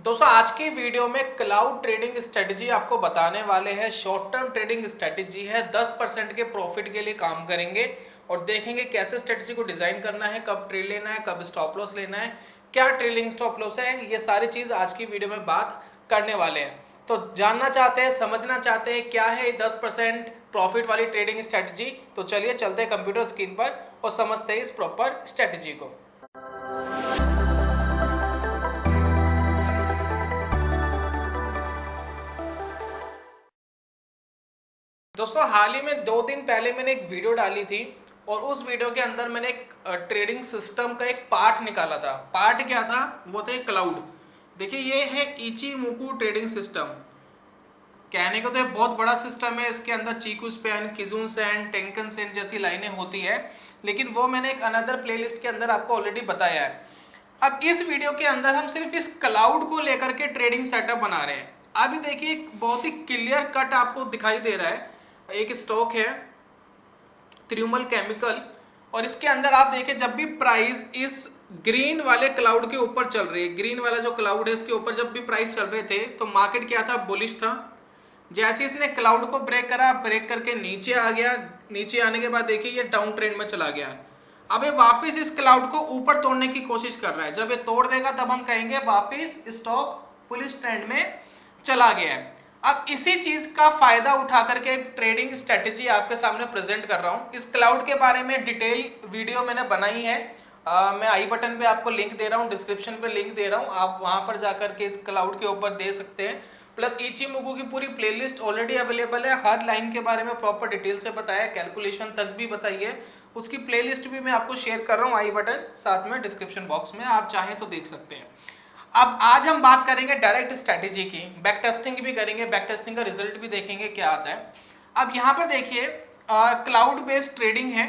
दोस्तों आज की वीडियो में क्लाउड ट्रेडिंग स्ट्रेटजी आपको बताने वाले हैं। शॉर्ट टर्म ट्रेडिंग स्ट्रेटजी है, 10% के प्रॉफिट के लिए काम करेंगे और देखेंगे कैसे स्ट्रेटजी को डिजाइन करना है, कब ट्रेड लेना है, कब स्टॉप लॉस लेना है, क्या ट्रेलिंग स्टॉप लॉस है। ये सारी चीज आज की वीडियो में बात करने वाले हैं। तो जानना चाहते हैं, समझना चाहते हैं क्या है 10% प्रॉफिट वाली ट्रेडिंग स्ट्रेटजी, तो चलिए चलते हैं कंप्यूटर स्क्रीन पर और समझते हैं इस प्रॉपर स्ट्रेटजी को। दोस्तों हाल ही में 2 दिन पहले मैंने एक वीडियो डाली थी और उस वीडियो के अंदर मैंने एक ट्रेडिंग सिस्टम का एक पार्ट निकाला था। पार्ट क्या था? वो थे क्लाउड। देखिए ये है इचिमोकू ट्रेडिंग सिस्टम। कहने को तो ये बहुत बड़ा सिस्टम है, इसके अंदर चीकू स्पैन, किजुन सेन, टेंकन सेन जैसी लाइनें होती है, लेकिन वो मैंने एक अनदर प्लेलिस्ट के अंदर आपको ऑलरेडी बताया है। अब इस वीडियो के अंदर हम सिर्फ इस क्लाउड को लेकर के ट्रेडिंग सेटअप बना रहे हैं। अभी देखिए एक बहुत ही क्लियर कट आपको दिखाई दे रहा है। एक स्टॉक है त्रियुमल केमिकल और इसके अंदर आप देखिए जब भी प्राइस इस ग्रीन वाले क्लाउड के ऊपर चल रही है, ग्रीन वाला जो क्लाउड है इसके ऊपर जब भी प्राइस चल रहे थे तो मार्केट क्या था? बुलिश था। जैसे इसने क्लाउड को ब्रेक करा, ब्रेक करके नीचे आ गया, नीचे आने के बाद देखिए ये डाउन ट्रेंड में चला गया। अब ये वापस इस क्लाउड को ऊपर तोड़ने की कोशिश कर रहा है। जब ये तोड़ देगा तब हम कहेंगे वापस स्टॉक बुलिश ट्रेंड में चला गया है। अब इसी चीज का फायदा उठा करके एक ट्रेडिंग स्ट्रेटेजी आपके सामने प्रेजेंट कर रहा हूं। इस क्लाउड के बारे में डिटेल वीडियो मैंने बनाई है। मैं आई बटन पे आपको लिंक दे रहा हूं, डिस्क्रिप्शन पे लिंक दे रहा हूं, आप वहां पर जाकर के इस क्लाउड के ऊपर दे सकते हैं। प्लस इचिमोकू की पूरी प्लेलिस्ट ऑलरेडी अवेलेबल है, हर लाइन के बारे में प्रॉपर डिटेल से बताया, कैलकुलेशन तक भी बताई है। उसकी प्लेलिस्ट भी मैं आपको शेयर कर रहा हूँ, आई बटन साथ में डिस्क्रिप्शन बॉक्स में, आप चाहें तो देख सकते हैं। अब आज हम बात करेंगे डायरेक्ट स्ट्रेटेजी की, बैक टेस्टिंग भी करेंगे, बैक टेस्टिंग का रिजल्ट भी देखेंगे क्या आता है। अब यहाँ पर देखिए क्लाउड बेस्ड ट्रेडिंग है।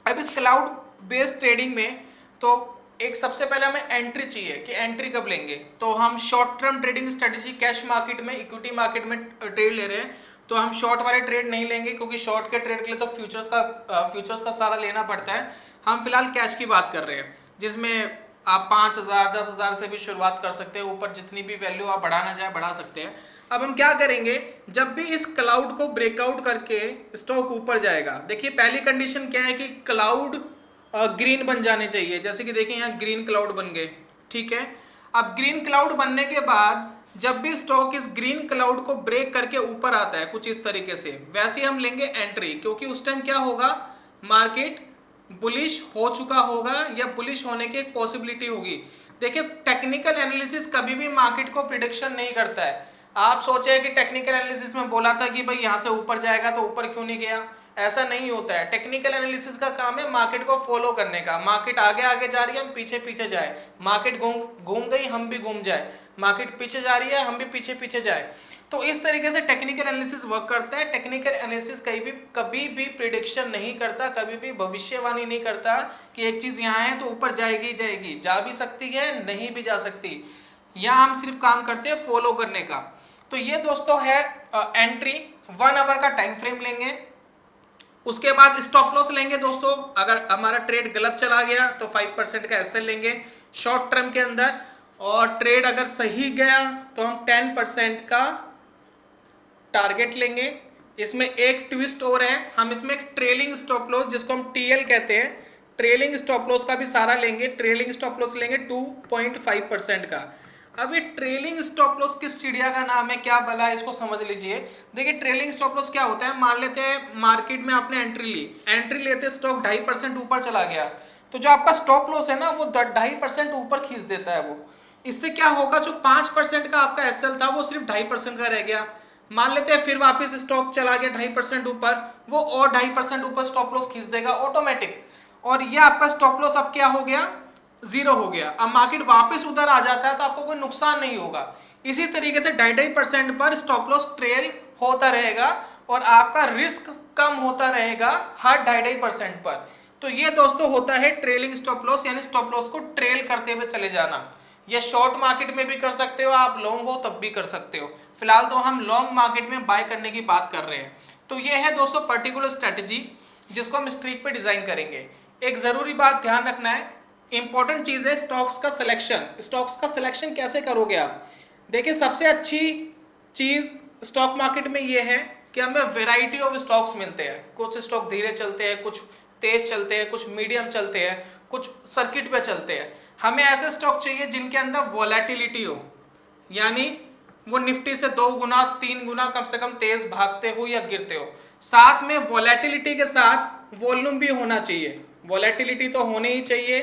अब इस क्लाउड बेस्ड ट्रेडिंग में तो एक सबसे पहले हमें एंट्री चाहिए कि एंट्री कब लेंगे। तो हम short term trading strategy cash market में, इक्विटी मार्केट में ट्रेड ले रहे हैं तो हम शॉर्ट वाले ट्रेड नहीं लेंगे, क्योंकि शॉर्ट के ट्रेड के लिए तो फ्यूचर्स का सारा लेना पड़ता है। हम फिलहाल कैश की बात कर रहे हैं, जिसमें आप 5,000 10,000 से भी शुरुआत कर सकते हैं, ऊपर जितनी भी वैल्यू आप बढ़ाना चाहे बढ़ा सकते हैं। अब हम क्या करेंगे, जब भी इस क्लाउड को ब्रेकआउट करके स्टॉक ऊपर जाएगा, देखिए पहली कंडीशन क्या है कि क्लाउड ग्रीन बन जाने चाहिए। जैसे कि देखिए यहाँ ग्रीन क्लाउड बन गए, ठीक है। अब ग्रीन क्लाउड बनने के बाद जब भी स्टॉक इस ग्रीन क्लाउड को ब्रेक करके ऊपर आता है कुछ इस तरीके से, वैसे हम लेंगे एंट्री, क्योंकि उस टाइम क्या होगा, मार्केट बुलिश हो चुका होगा या बुलिश होने की एक पॉसिबिलिटी होगी। देखिए टेक्निकल एनालिसिस कभी भी मार्केट को प्रिडिक्शन नहीं करता है। आप सोचे कि टेक्निकल एनालिसिस में बोला था कि भाई यहाँ से ऊपर जाएगा तो ऊपर क्यों नहीं गया, ऐसा नहीं होता है। टेक्निकल एनालिसिस का काम है मार्केट को फॉलो करने का। मार्केट आगे आगे जा रही है, हम पीछे पीछे जाए, मार्केट घूम गई हम भी घूम जाए, मार्केट पीछे जा रही है हम भी पीछे पीछे जाए। तो इस तरीके से टेक्निकल एनालिसिस वर्क करता है। टेक्निकल एनालिसिस कभी भी प्रिडिक्शन नहीं करता, कभी भी भविष्यवाणी नहीं करता कि एक चीज यहाँ है तो ऊपर जाएगी जाएगी, जा भी सकती है नहीं भी जा सकती। यहाँ हम सिर्फ काम करते हैं फॉलो करने का। तो ये दोस्तों है एंट्री, 1 आवर का टाइम फ्रेम लेंगे। उसके बाद स्टॉप लॉस लेंगे दोस्तों, अगर हमारा ट्रेड गलत चला गया तो 5% का एसएल लेंगे शॉर्ट टर्म के अंदर, और ट्रेड अगर सही गया तो हम 10% का टारगेट लेंगे। इसमें एक ट्विस्ट और है, हम इसमें एक ट्रेलिंग स्टॉप लॉस, जिसको हम टीएल कहते हैं, ट्रेलिंग स्टॉप लॉस का भी सारा लेंगे। ट्रेलिंग स्टॉप लॉस लेंगे 2.5% का। अब ये ट्रेलिंग स्टॉप लॉस किस चिड़िया का नाम है, क्या भला है, इसको समझ लीजिए। देखिए ट्रेलिंग स्टॉप लॉस क्या होता है, मान लेते हैं मार्केट में आपने एंट्री ली, एंट्री लेते स्टॉक 2.5% ऊपर चला गया, तो जो आपका स्टॉप लॉस है ना वो 2.5% ऊपर खींच देता है वो। इससे क्या होगा, जो 5% का आपका एसएल था वो सिर्फ 2.5% का रह गया। मान लेते हैं फिर वापस स्टॉक चला गया 2.5% ऊपर, वो और 2.5% ऊपर स्टॉप लॉस खींच देगा ऑटोमेटिक, और ये आपका स्टॉप लॉस अब क्या हो गया, 0 हो गया। अब मार्केट वापस उधर आ जाता है तो आपको कोई नुकसान नहीं होगा। इसी तरीके से 2.5% पर स्टॉप लॉस ट्रेल होता रहेगा और आपका रिस्क कम होता रहेगा हर 2.5% पर। तो ये दोस्तों होता है ट्रेलिंग स्टॉप लॉस, यानी स्टॉप लॉस को ट्रेल करते हुए चले जाना। ये शॉर्ट मार्केट में भी कर सकते हो, आप लॉन्ग हो तब भी कर सकते हो। फिलहाल तो हम लॉन्ग मार्केट में बाय करने की बात कर रहे हैं। तो ये है दोस्तों पर्टिकुलर स्ट्रेटजी जिसको हम स्ट्रीक पे डिजाइन करेंगे। एक जरूरी बात ध्यान रखना है, इंपॉर्टेंट चीज है स्टॉक्स का सिलेक्शन। स्टॉक्स का सिलेक्शन कैसे करोगे आप? देखिए सबसे अच्छी चीज स्टॉक मार्केट में ये है कि हमें वेराइटी ऑफ स्टॉक्स मिलते हैं। कुछ स्टॉक धीरे चलते हैं, कुछ तेज चलते हैं, कुछ मीडियम चलते हैं, कुछ सर्किट पे चलते हैं। हमें ऐसे स्टॉक चाहिए जिनके अंदर वोलेटिलिटी हो, यानी वो निफ्टी से 2 गुना 3 गुना कम से कम तेज भागते हो या गिरते हो। साथ में वोलेटिलिटी के साथ वॉल्यूम भी होना चाहिए। वोलेटिलिटी तो होनी ही चाहिए,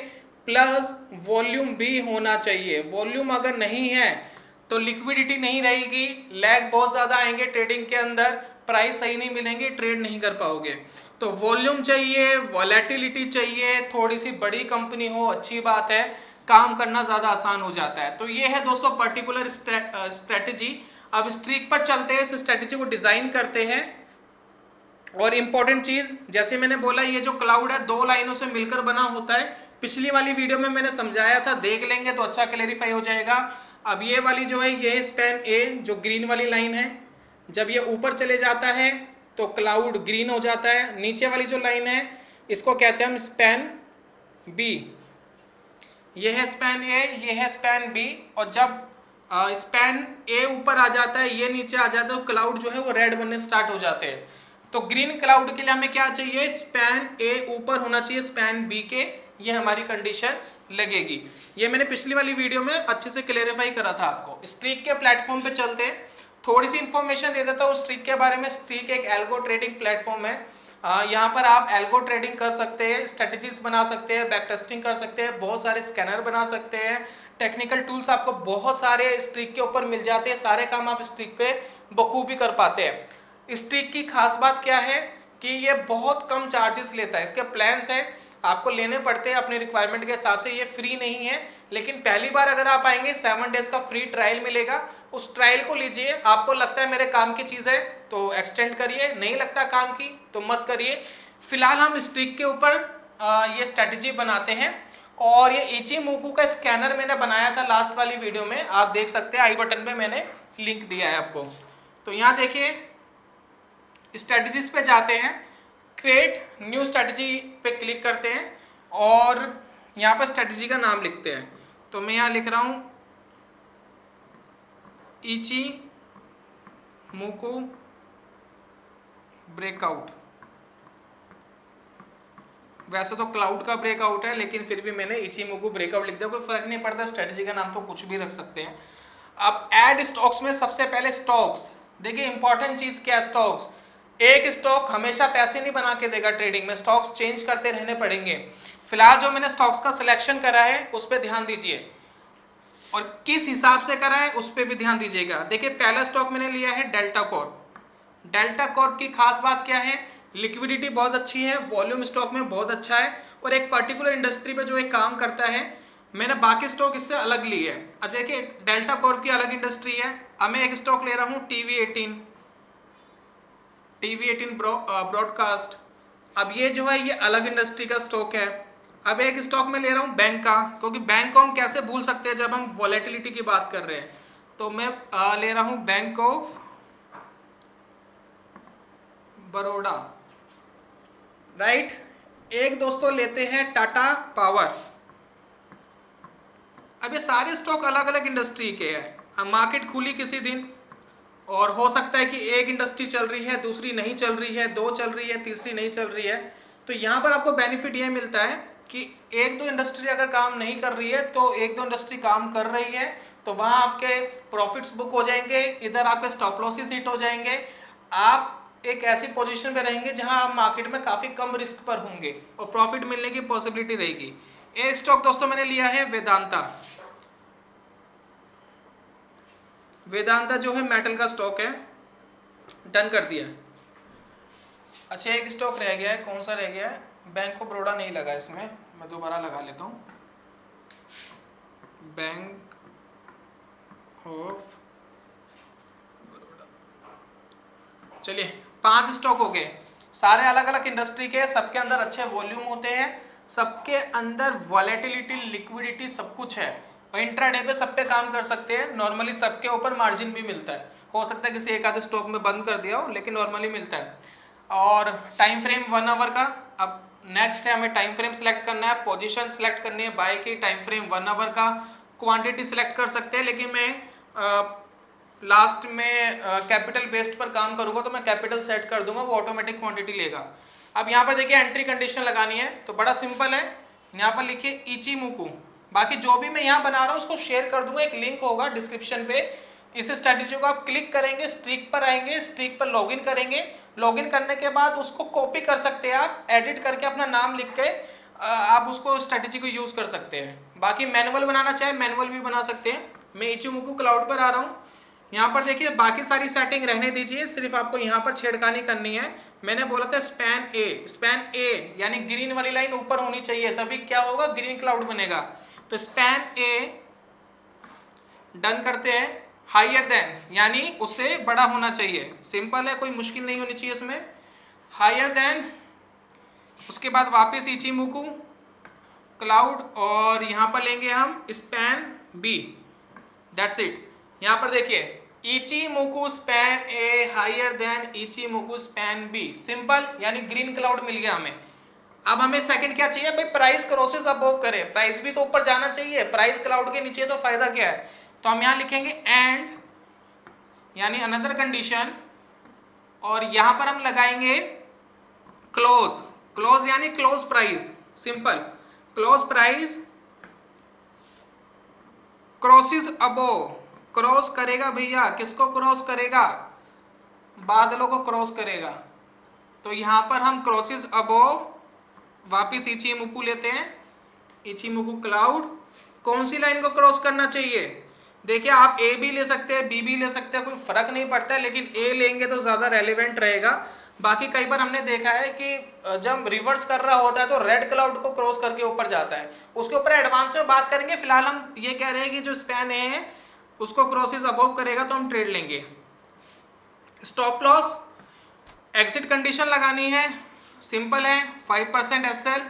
प्लस वॉल्यूम भी होना चाहिए। वॉल्यूम अगर नहीं है तो लिक्विडिटी नहीं रहेगी, लैग बहुत ज्यादा आएंगे ट्रेडिंग के अंदर, प्राइस सही नहीं मिलेंगे, ट्रेड नहीं कर पाओगे। तो वॉल्यूम चाहिए, वोलेटिलिटी चाहिए, थोड़ी सी बड़ी कंपनी हो, अच्छी बात है, काम करना ज्यादा आसान हो जाता है। तो ये है दोस्तों पर्टिकुलर स्ट्रेटेजी। अब स्ट्रीक पर चलते हैं, इस स्ट्रेटेजी को डिजाइन करते हैं। और इंपॉर्टेंट चीज जैसे मैंने बोला, ये जो क्लाउड है 2 लाइनों से मिलकर बना होता है। पिछली वाली वीडियो में मैंने समझाया था, देख लेंगे तो अच्छा क्लेरिफाई हो जाएगा। अब ये वाली जो है ये स्पैन ए, जो ग्रीन वाली लाइन है, जब ये ऊपर चले जाता है तो क्लाउड ग्रीन हो जाता है। नीचे वाली जो लाइन है इसको कहते हैं हम स्पैन बी। ये है स्पैन ए, ये है स्पैन बी। और जब स्पैन ए ऊपर आ जाता है, ये नीचे आ जाता है, तो क्लाउड जो है वो रेड बनने स्टार्ट हो जाते हैं। तो ग्रीन क्लाउड के लिए हमें क्या चाहिए? स्पैन ए ऊपर होना चाहिए स्पैन बी के, ये हमारी कंडीशन लगेगी। ये मैंने पिछली वाली वीडियो में अच्छे से क्लेरिफाई करा था आपको। स्ट्रीक के प्लेटफॉर्म पे चलते हैं, थोड़ी सी इंफॉर्मेशन दे देता हूँ स्ट्रीक के बारे में। स्ट्रीक एक एल्गो ट्रेडिंग प्लेटफॉर्म है। यहाँ पर आप एल्गो ट्रेडिंग कर सकते हैं, स्ट्रेटेजीज बना सकते हैं, बैक टेस्टिंग कर सकते हैं, बहुत सारे स्कैनर बना सकते हैं, टेक्निकल टूल्स आपको बहुत सारे स्ट्रीक के ऊपर मिल जाते हैं। सारे काम आप स्ट्रीक पे बखूबी कर पाते हैं। स्ट्रीक की खास बात क्या है कि ये बहुत कम चार्जेस लेता है। इसके प्लान्स है, आपको लेने पड़ते हैं अपने रिक्वायरमेंट के हिसाब से, ये फ्री नहीं है। लेकिन पहली बार अगर आप आएंगे 7 डेज का फ्री ट्रायल मिलेगा, उस ट्रायल को लीजिए। आपको लगता है मेरे काम की चीज़ है तो एक्सटेंड करिए, नहीं लगता काम की तो मत करिए। फिलहाल हम स्ट्रीक के ऊपर ये स्ट्रेटेजी बनाते हैं। और ये इचिमोकू का स्कैनर मैंने बनाया था लास्ट वाली वीडियो में, आप देख सकते हैं, आई बटन में मैंने लिंक दिया है आपको। तो यहाँ देखिए स्ट्रेटेजीज पे जाते हैं, क्रिएट न्यू स्ट्रेटेजी पे क्लिक करते हैं और यहाँ पर स्ट्रेटेजी का नाम लिखते हैं। तो मैं यहाँ लिख रहा हूँ इचिमोकू ब्रेकआउट। वैसे तो क्लाउड का ब्रेकआउट है, लेकिन फिर भी मैंने इचिमोकू ब्रेकआउट लिख दिया, कोई फर्क नहीं पड़ता, स्ट्रेटेजी का नाम तो कुछ भी रख सकते हैं। अब ऐड स्टॉक्स में सबसे पहले स्टॉक्स, देखिए इंपॉर्टेंट चीज क्या है, स्टॉक्स। एक स्टॉक हमेशा पैसे नहीं बना के देगा ट्रेडिंग में, स्टॉक्स चेंज करते रहने पड़ेंगे। फिलहाल जो मैंने स्टॉक्स का सिलेक्शन करा है उस पर ध्यान दीजिए, और किस हिसाब से करा है उस पर भी ध्यान दीजिएगा। देखिए पहला स्टॉक मैंने लिया है डेल्टा कॉर्प। डेल्टा कॉर्प की खास बात क्या है? लिक्विडिटी बहुत अच्छी है, वॉल्यूम स्टॉक में बहुत अच्छा है, और एक पर्टिकुलर इंडस्ट्री पे जो एक काम करता है। मैंने बाकी स्टॉक इससे अलग ली है। अब देखिए डेल्टा कॉर्प की अलग इंडस्ट्री है। अब मैं एक स्टॉक ले रहा हूँ टीवी18 ब्रॉडकास्ट। अब ये जो है ये अलग इंडस्ट्री का स्टॉक है। अब एक स्टॉक में ले रहा हूँ बैंक का, क्योंकि बैंक को हम कैसे भूल सकते हैं जब हम वॉलेटिलिटी की बात कर रहे हैं। तो मैं ले रहा हूँ बैंक ऑफ बड़ौदा, राइट। एक दोस्तों लेते हैं टाटा पावर। अब ये सारे स्टॉक अलग अलग इंडस्ट्री के हैं। अब मार्केट खुली किसी दिन और हो सकता है कि एक इंडस्ट्री चल रही है, दूसरी नहीं चल रही है, 2 चल रही है, तीसरी नहीं चल रही है। तो यहाँ पर आपको बेनिफिट ये मिलता है कि 1-2 इंडस्ट्री अगर काम नहीं कर रही है तो 1-2 इंडस्ट्री काम कर रही है, तो वहाँ आपके प्रॉफिट्स बुक हो जाएंगे, इधर आपके स्टॉप लॉसेस हिट हो जाएंगे। आप एक ऐसी पोजीशन पे रहेंगे जहां आप मार्केट में काफी कम रिस्क पर होंगे और प्रॉफिट मिलने की पॉसिबिलिटी रहेगी। एक स्टॉक दोस्तों मैंने लिया है वेदांता। वेदांता जो है मेटल का स्टॉक है, डन कर दिया। अच्छा एक स्टॉक रह गया है, कौन सा रह गया है? बैंक ऑफ बड़ौदा नहीं लगा इसमें, मैं दोबारा लगा लेता हूँ। Bank of Baroda. चलिए 5 स्टॉक हो गए, सारे अलग अलग इंडस्ट्री के, सबके अंदर अच्छे वॉल्यूम होते हैं, सबके अंदर वॉलेटिलिटी, लिक्विडिटी सब कुछ है, और इंट्राडे पे सब पे काम कर सकते हैं। नॉर्मली सबके ऊपर मार्जिन भी मिलता है, हो सकता है किसी एक आधे स्टॉक में बंद कर दिया हो, लेकिन नॉर्मली मिलता है। और टाइम फ्रेम 1 आवर का। अब नेक्स्ट है हमें टाइम फ्रेम सिलेक्ट करना है, पोजीशन सिलेक्ट करनी है, बाय की टाइम फ्रेम 1 आवर का, क्वांटिटी सिलेक्ट कर सकते हैं, लेकिन मैं लास्ट में कैपिटल बेस्ड पर काम करूंगा तो मैं कैपिटल सेट कर दूंगा, वो ऑटोमेटिक क्वांटिटी लेगा। अब यहाँ पर देखिए एंट्री कंडीशन लगानी है, तो बड़ा सिंपल है, यहाँ पर लिखिए इचिमुकु। बाकी जो भी मैं यहाँ बना रहा हूँ उसको शेयर कर दूंगा, एक लिंक होगा डिस्क्रिप्शन पे। इस स्ट्रेटेजी को आप क्लिक करेंगे, स्ट्रीक पर आएंगे, स्ट्रीक पर लॉगिन करेंगे, लॉगिन करने के बाद उसको कॉपी कर सकते हैं आप, एडिट करके अपना नाम लिख के आप उसको स्ट्रेटेजी को यूज कर सकते हैं। बाकी मैनुअल बनाना चाहे मैनुअल भी बना सकते हैं। मैं इचिमुकु क्लाउड पर आ रहा हूँ, यहाँ पर देखिए बाकी सारी सेटिंग रहने दीजिए, सिर्फ आपको यहाँ पर छेड़खानी करनी है। मैंने बोला था स्पैन ए यानी ग्रीन वाली लाइन ऊपर होनी चाहिए, तभी क्या होगा, ग्रीन क्लाउड बनेगा। तो स्पैन ए डन करते हैं। हायर देन यानी उससे बड़ा होना चाहिए, सिंपल है, कोई मुश्किल नहीं होनी चाहिए इसमें। हायर देन, उसके बाद वापस इचिमुकु क्लाउड और यहाँ पर लेंगे हम स्पैन बी, दैट्स इट। यहाँ पर देखिए Ichimoku span A higher than Ichimoku span B, simple, यानी ग्रीन क्लाउड मिल गया हमें। अब हमें सेकंड क्या चाहिए भाई, प्राइस क्रॉसेस अबव करे, प्राइस भी तो ऊपर जाना चाहिए, प्राइस क्लाउड के नीचे तो फायदा क्या है। तो हम यहाँ लिखेंगे एंड यानी अनदर कंडीशन, और यहाँ पर हम लगाएंगे क्लोज, क्लोज यानी close price, simple, close price crosses above, cross करेगा भैया, किसको क्रॉस करेगा, बादलों को क्रॉस करेगा। तो यहाँ पर हम क्रॉसेस अबव वापिस इचिमुकु लेते हैं, इचिमुकु क्लाउड, कौन सी लाइन को क्रॉस करना चाहिए, देखिए आप ए भी ले सकते हैं, बी भी ले सकते हैं, कोई फर्क नहीं पड़ता है, लेकिन ए लेंगे तो ज्यादा रेलिवेंट रहेगा। बाकी कई बार हमने देखा है कि जब रिवर्स कर रहा होता है तो रेड क्लाउड को क्रॉस करके ऊपर जाता है, उसके ऊपर एडवांस में बात करेंगे। फिलहाल हम ये कह रहे हैं कि जो स्पैन ए है उसको क्रॉसेस अबव करेगा तो हम ट्रेड लेंगे। स्टॉप लॉस, एग्जिट कंडीशन लगानी है, सिंपल है, 5% एसएल,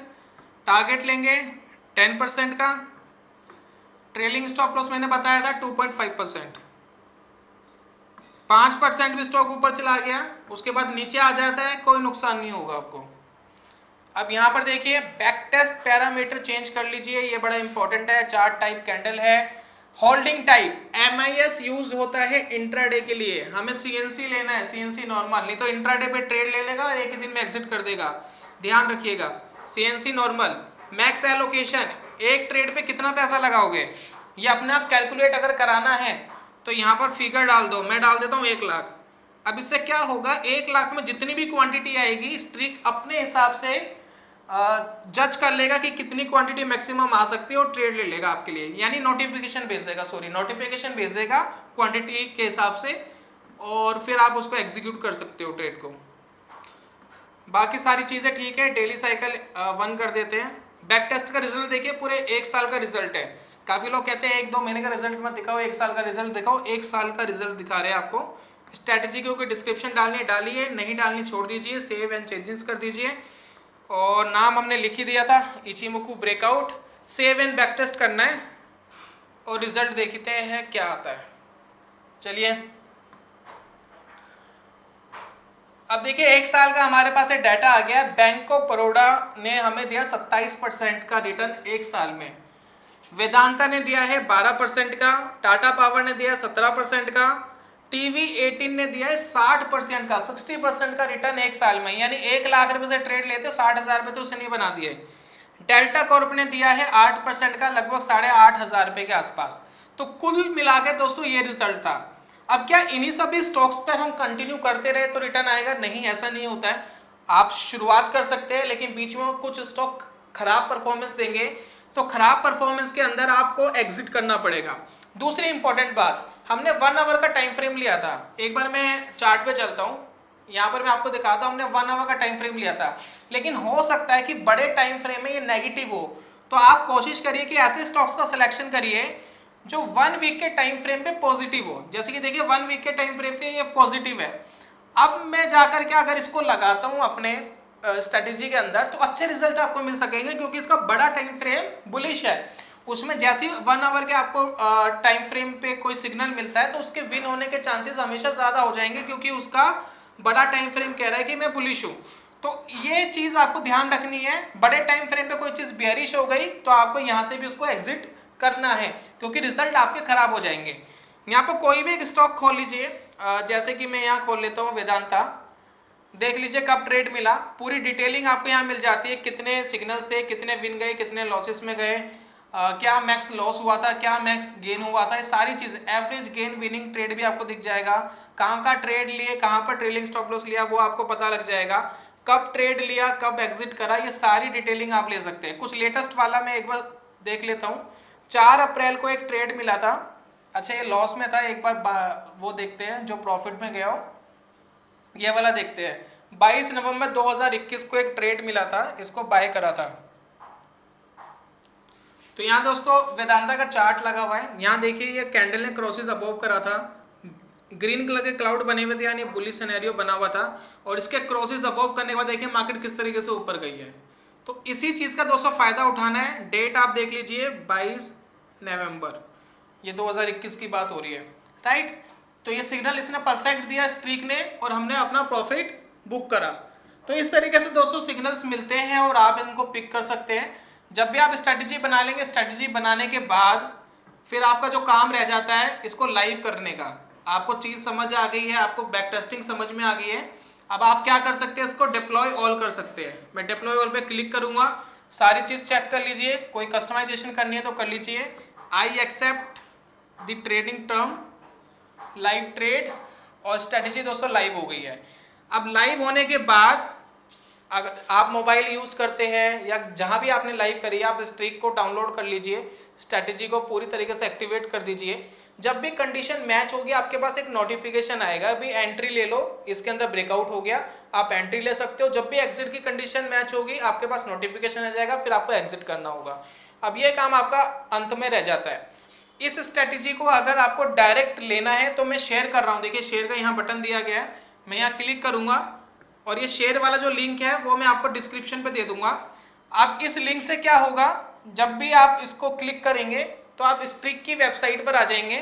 टारगेट लेंगे 10% का, ट्रेलिंग स्टॉप लॉस मैंने बताया था 2.5%, 5% भी स्टॉक ऊपर चला गया उसके बाद नीचे आ जाता है, कोई नुकसान नहीं होगा आपको। अब यहाँ पर देखिए बैक टेस्ट पैरामीटर चेंज कर लीजिए, ये बड़ा इंपॉर्टेंट है। चार्ट टाइप कैंडल है, होल्डिंग टाइप MIS यूज होता है इंट्राडे के लिए, हमें CNC लेना है, CNC नॉर्मल, नहीं तो इंट्राडे पे ट्रेड ले लेगा एक ही दिन में एग्जिट कर देगा, ध्यान रखिएगा। CNC नॉर्मल, मैक्स एलोकेशन, एक ट्रेड पे कितना पैसा लगाओगे ये अपने आप कैलकुलेट अगर कराना है तो यहाँ पर फिगर डाल दो, मैं डाल देता हूँ 1 लाख। अब इससे क्या होगा, 1 लाख में जितनी भी क्वांटिटी आएगी स्ट्रिक अपने हिसाब से जज कर लेगा कि कितनी क्वांटिटी मैक्सिमम आ सकती है और ट्रेड ले लेगा आपके लिए, यानी नोटिफिकेशन भेज देगा, नोटिफिकेशन भेज देगा क्वांटिटी के हिसाब से, और फिर आप उसको एग्जीक्यूट कर सकते हो ट्रेड को। बाकी सारी चीजें ठीक है, डेली साइकिल 1 कर देते हैं। बैक टेस्ट का रिजल्ट देखिए, पूरे 1 साल का रिजल्ट है। काफी लोग कहते हैं 1-2 महीने का रिजल्ट मत दिखाओ, 1 साल का रिजल्ट दिखाओ, 1 साल का रिजल्ट दिखा रहे हैं आपको। स्ट्रेटेजी की कोई डिस्क्रिप्शन डालनी है डालिए, नहीं डालनी छोड़ दीजिए, सेव एंड चेंजेस कर दीजिए, और नाम हमने लिख ही दिया था Ichimoku breakout. Save and back test करना है और रिजल्ट देखते हैं क्या आता है। चलिए अब देखिए 1 साल का हमारे पास एक डाटा आ गया। बैंक ऑफ बड़ौदा ने हमें दिया 27% का रिटर्न 1 साल में, वेदांता ने दिया है 12% का, टाटा पावर ने दिया 17% का, TV18 ने दिया है 60% का, 60% का रिटर्न 1 साल में, यानी 1 लाख रुपए से ट्रेड लेते 60,000 रुपए तो उसे नहीं बना दिए। डेल्टा कॉर्प ने दिया है 8% का, लगभग 8,500 रुपए के आसपास। तो कुल मिलाकर दोस्तों ये रिजल्ट था। अब क्या इन्हीं सभी स्टॉक्स पर हम कंटिन्यू करते रहे तो रिटर्न आएगा? नहीं, ऐसा नहीं होता है। आप शुरुआत कर सकते हैं, लेकिन बीच में कुछ स्टॉक खराब परफॉर्मेंस देंगे तो खराब परफॉर्मेंस के अंदर आपको एग्जिट करना पड़ेगा। दूसरी इंपॉर्टेंट बात, हमने 1 आवर का टाइम फ्रेम लिया था। एक बार मैं चार्ट पे चलता हूँ, यहाँ पर मैं आपको दिखाता हूँ, हमने 1 आवर का टाइम फ्रेम लिया था, लेकिन हो सकता है कि बड़े टाइम फ्रेम में ये नेगेटिव हो। तो आप कोशिश करिए कि ऐसे स्टॉक्स का सिलेक्शन करिए जो 1 वीक के टाइम फ्रेम पे पॉजिटिव हो। जैसे कि देखिए 1 वीक के टाइम फ्रेम पे ये पॉजिटिव है। अब मैं जाकर के अगर इसको लगाता हूँ अपने स्ट्रेटेजी के अंदर तो अच्छे रिजल्ट आपको मिल सकेंगे, क्योंकि इसका बड़ा टाइम फ्रेम बुलिश है। उसमें जैसे 1 आवर के आपको टाइम फ्रेम पे कोई सिग्नल मिलता है तो उसके विन होने के चांसेस हमेशा ज्यादा हो जाएंगे, क्योंकि उसका बड़ा टाइम फ्रेम कह रहा है कि मैं बुलिश हूँ। तो ये चीज आपको ध्यान रखनी है, बड़े टाइम फ्रेम पे कोई चीज बेयरिश हो गई तो आपको यहां से भी उसको एग्जिट करना है, क्योंकि रिजल्ट आपके खराब हो जाएंगे। यहाँ पर कोई भी एक स्टॉक खोल लीजिए, जैसे कि मैं यहाँ खोल लेता हूँ वेदांता, देख लीजिए कब ट्रेड मिला, पूरी डिटेलिंग आपको यहाँ मिल जाती है, कितने सिग्नल्स थे, कितने विन गए, कितने लॉसेस में गए, क्या मैक्स लॉस हुआ था, क्या मैक्स गेन हुआ था, ये सारी चीज, एवरेज गेन विनिंग ट्रेड भी आपको दिख जाएगा, कहाँ का ट्रेड लिए, कहाँ पर ट्रेलिंग स्टॉप लॉस लिया वो आपको पता लग जाएगा, कब ट्रेड लिया, कब एग्जिट करा, ये सारी डिटेलिंग आप ले सकते हैं। कुछ लेटेस्ट वाला मैं एक बार देख लेता हूँ। 4 अप्रैल को एक ट्रेड मिला था, अच्छा ये लॉस में था, एक बार वो देखते हैं जो प्रॉफिट में गया हो, ये वाला देखते हैं। 22 नवंबर 2021 को एक ट्रेड मिला था, इसको बाय करा था। तो यहाँ दोस्तों वेदांता का चार्ट लगा हुआ है, यहाँ देखिए ये कैंडल ने क्रॉसेस अबोव करा था, ग्रीन कलर के क्लाउड बने हुए थे, यानी बुलिश सिनेरियो बना हुआ था, और इसके क्रॉसेस अबोव करने के बाद देखिए मार्केट किस तरीके से ऊपर गई है। तो इसी चीज का दोस्तों फायदा उठाना है। डेट आप देख लीजिए 22 नवंबर, ये 2021 की बात हो रही है, राइट। तो ये सिग्नल इसने परफेक्ट दिया स्ट्रीक ने, और हमने अपना प्रॉफिट बुक करा। तो इस तरीके से दोस्तों सिग्नल्स मिलते हैं और आप इनको पिक कर सकते हैं। जब भी आप स्ट्रेटजी बना लेंगे, स्ट्रेटजी बनाने के बाद फिर आपका जो काम रह जाता है इसको लाइव करने का। आपको चीज समझ आ गई है, आपको बैक टेस्टिंग समझ में आ गई है, अब आप क्या कर सकते हैं, इसको डिप्लॉय ऑल कर सकते हैं। मैं डिप्लॉय ऑल पे क्लिक करूंगा, सारी चीज चेक कर लीजिए, कोई कस्टमाइजेशन करनी है तो कर लीजिए। I accept the trading term, live trade, और स्ट्रेटजी दोस्तों लाइव हो गई है। अब लाइव होने के बाद अगर आप मोबाइल यूज करते हैं या जहां भी आपने लाइव करी है, आप स्ट्रीक को डाउनलोड कर लीजिए, स्ट्रेटजी को पूरी तरीके से एक्टिवेट कर दीजिए। जब भी कंडीशन मैच होगी आपके पास एक नोटिफिकेशन आएगा, अभी एंट्री ले लो, इसके अंदर ब्रेकआउट हो गया, आप एंट्री ले सकते हो। जब भी एग्जिट की कंडीशन मैच होगी आपके पास नोटिफिकेशन आ जाएगा, फिर आपको एग्जिट करना होगा। अब ये काम आपका अंत में रह जाता है। इस स्ट्रेटजी को अगर आपको डायरेक्ट लेना है तो मैं शेयर कर रहा हूं, देखिए शेयर का यहाँ बटन दिया गया है, मैं यहाँ क्लिक करूंगा और ये शेयर वाला जो लिंक है वो मैं आपको डिस्क्रिप्शन पे दे दूंगा। अब इस लिंक से क्या होगा, जब भी आप इसको क्लिक करेंगे तो आप स्ट्रीक की वेबसाइट पर आ जाएंगे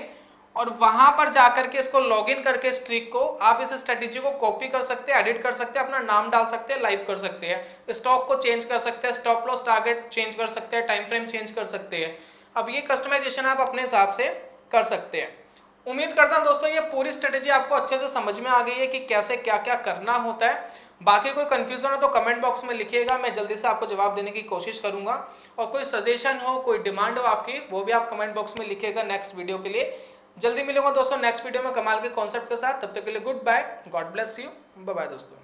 और वहां पर जाकर के इसको लॉगिन करके स्ट्रीक को आप इस स्ट्रेटजी को कॉपी कर सकते हैं, एडिट कर सकते हैं, अपना नाम डाल सकते हैं, लाइव कर सकते हैं, स्टॉक को चेंज कर सकते हैं, स्टॉप लॉस टारगेट चेंज कर सकते हैं, टाइम फ्रेम चेंज कर सकते हैं। अब ये कस्टमाइजेशन आप अपने हिसाब से कर सकते हैं। उम्मीद करता हूं दोस्तों ये पूरी स्ट्रेटेजी आपको अच्छे से समझ में आ गई है कि कैसे क्या क्या करना होता है। बाकी कोई कंफ्यूजन हो तो कमेंट बॉक्स में लिखिएगा, मैं जल्दी से आपको जवाब देने की कोशिश करूंगा। और कोई सजेशन हो, कोई डिमांड हो आपकी, वो भी आप कमेंट बॉक्स में लिखिएगा नेक्स्ट वीडियो के लिए। जल्दी मिलूंगा दोस्तों नेक्स्ट वीडियो में कमाल के कॉन्सेप्ट के साथ, तब तक के लिए goodbye, God bless you, bye bye दोस्तों।